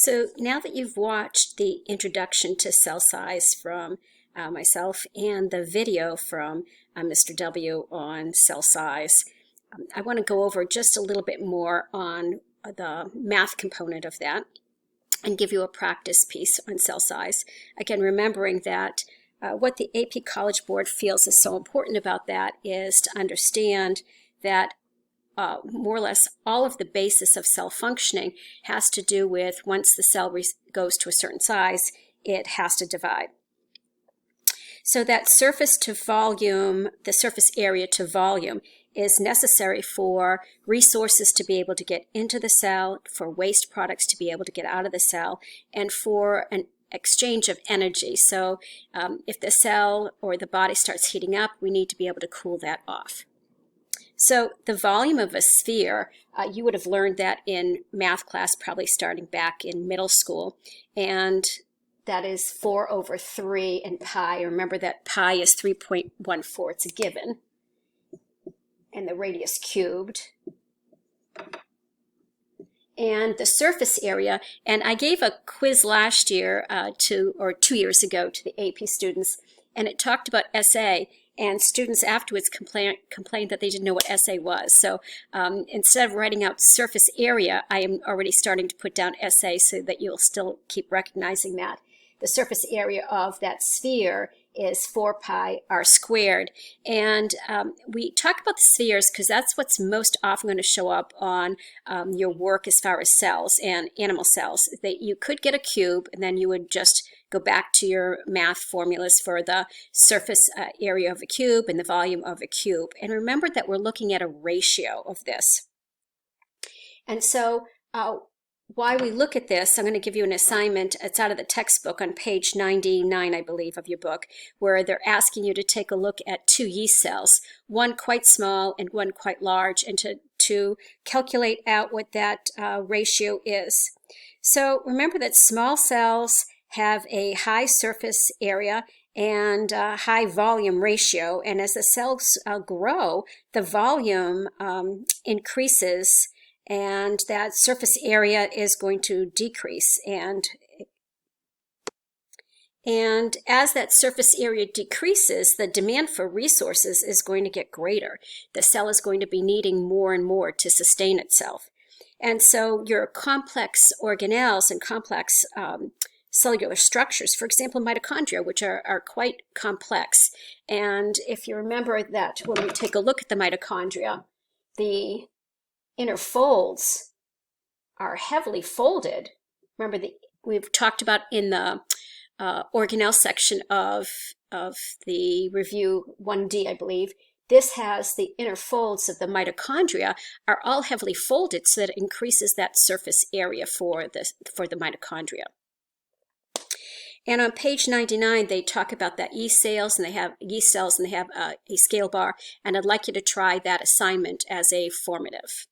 So now that you've watched the introduction to cell size from myself and the video from Mr. W on cell size, I want to go over just a little bit more on the math component of that and give you a practice piece on cell size. Again, remembering that what the AP College Board feels is so important about that is to understand that more or less all of the basis of cell functioning has to do with once the cell goes to a certain size, it has to divide. So that surface to volume, the surface area to volume, is necessary for resources to be able to get into the cell, for waste products to be able to get out of the cell, and for an exchange of energy. So if the cell or the body starts heating up, we need to be able to cool that off. So the volume of a sphere, you would have learned that in math class, probably starting back in middle school, and that is 4 over 3 and pi. Remember that pi is 3.14, it's a given, and the radius cubed. And the surface area, and I gave a quiz last year 2 years ago to the AP students, and it talked about SA, and students afterwards complained that they didn't know what SA was. So instead of writing out surface area, I am already starting to put down SA so that you'll still keep recognizing that. The surface area of that sphere is 4 pi r squared. And we talk about the spheres because that's what's most often going to show up on your work as far as cells and animal cells. That you could get a cube and then you would just go back to your math formulas for the surface area of a cube and the volume of a cube. And remember that we're looking at a ratio of this. And so why we look at this, I'm going to give you an assignment. It's out of the textbook on page 99, I believe, of your book, where they're asking you to take a look at 2 yeast cells, one quite small and one quite large, and to calculate out what that ratio is. So remember that small cells have a high surface area and high volume ratio, and as the cells grow, the volume increases and that surface area is going to decrease. And as that surface area decreases, the demand for resources is going to get greater. The cell is going to be needing more and more to sustain itself. And so your complex organelles and complex cellular structures, for example, mitochondria, which are quite complex. And if you remember that when we take a look at the mitochondria, the inner folds are heavily folded. Remember, we've talked about in the organelle section of the review 1D, I believe, this has the inner folds of the mitochondria are all heavily folded so that it increases that surface area for the mitochondria. And on page 99, they talk about that yeast cells, and they have a scale bar, and I'd like you to try that assignment as a formative.